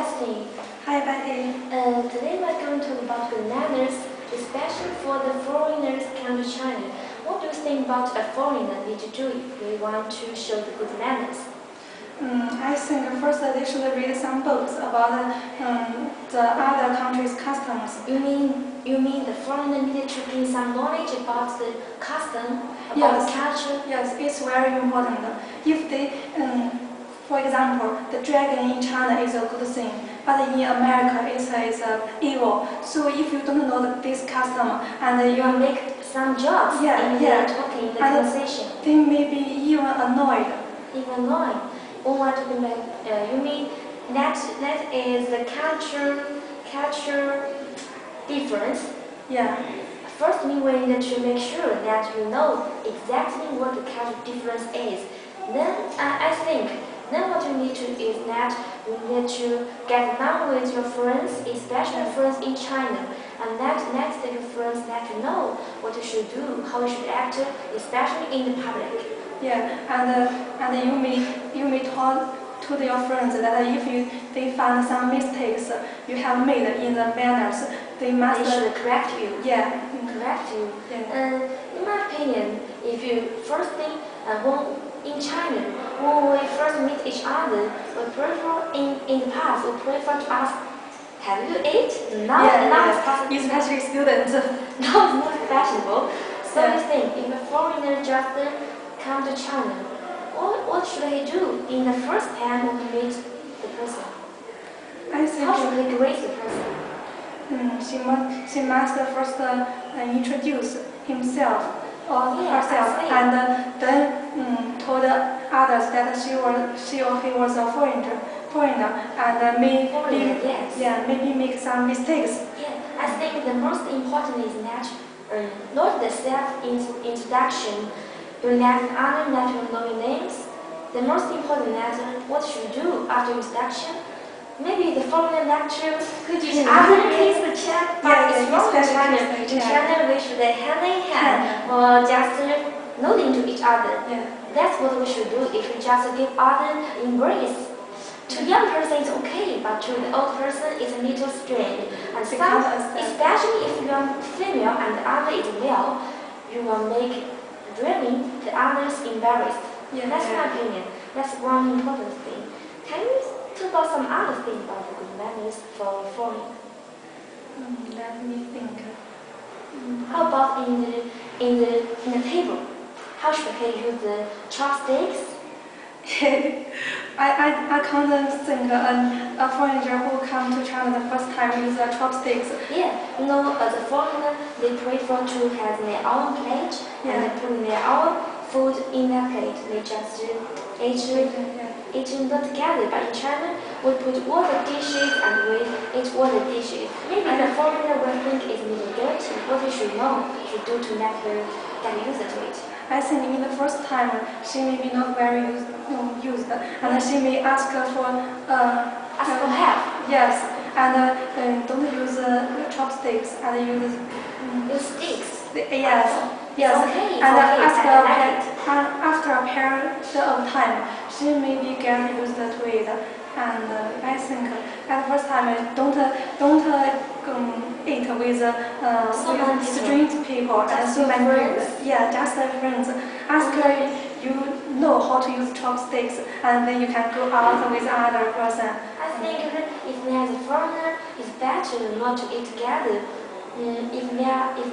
Destiny. Hi, Betty. Today we're going to talk about good manners, especially for the foreigners come to China. What do you think about a foreigner need to do if we want to show the good manners? I think first they should read some books about the other countries' customs. You mean the foreigner needed to gain some knowledge about the custom, about the culture? Yes, it's very important. If they, for example, the dragon in China is a good thing, but in America it is evil. So if you don't know this custom and You make some jokes in the talking, the conversation. They may be even annoyed. Even annoyed. You mean that is the culture difference? Yeah. First, we need to make sure that you know exactly what the culture difference is. Then, I think, then what you need to is that you need to get along with your friends, especially friends in China, and that next your friends let you know what you should do, how you should act, especially in the public. Yeah, and you may talk to your friends that if they find some mistakes you have made in the manners, they should correct you. Yeah, correct you. Yeah. In my opinion, if you first thing in China, when we first meet each other, we prefer in the past we prefer to ask, have you ate? Now it's possible. Especially students. Now it's not fashionable. So you think if a foreigner just come to China, what should he do in the first time when he meets the person? I think how should he greet the person? She must first introduce himself or herself, and then told others that she or he was a foreigner, and maybe make some mistakes. Yeah, I think the most important is that not the self-introduction. You let other natural knowing names. The most important matter, what should you do after introduction? Maybe the foreigner lecture could use other things to check, but it's wrong in China. In China, we should hand in hand or just nodding to each other. Yeah. That's what we should do if we just give other embrace. To young person it's okay, but to the old person it's a little strange. And some, especially if you are female and the other is male, you will make really the others embarrassed. Yeah, that's my opinion. That's one important thing. Can you talk about some other thing about the good manners for foreign? Let me think. How about in the table? How should he use the chopsticks? I can't think a foreigner who come to China the first time use chopsticks. Yeah, as a foreigner, they prefer to have their own plate and they put their own food in their plate. They just eating not together. But in China, we put all the dishes and we eat all the dishes. Maybe the foreigner will think it's a little dirty. What you should know to do to let her get used to it. I think in the first time she may be not very used, and she may ask for help. Yes, and don't use chopsticks and use sticks. Yes. Okay, and okay, after a period of time, she may be get used to it. And I think at the first time, don't eat with strange people and so friends. Yeah, just friends. Ask her you know how to use chopsticks, and then you can go out with other person. I think if there is a foreigner, it's better not to eat together. If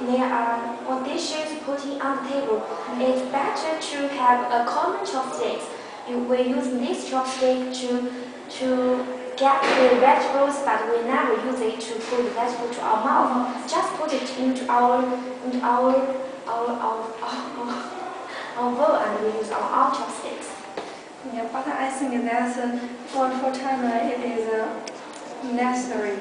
there are all dishes putting on the table, it's better to have a common chopsticks. We use this chopstick to get the vegetables, but we never use it to put the vegetable to our mouth. Just put it into our bowl, and we use our chopsticks. Yeah, but I think that for China it is necessary.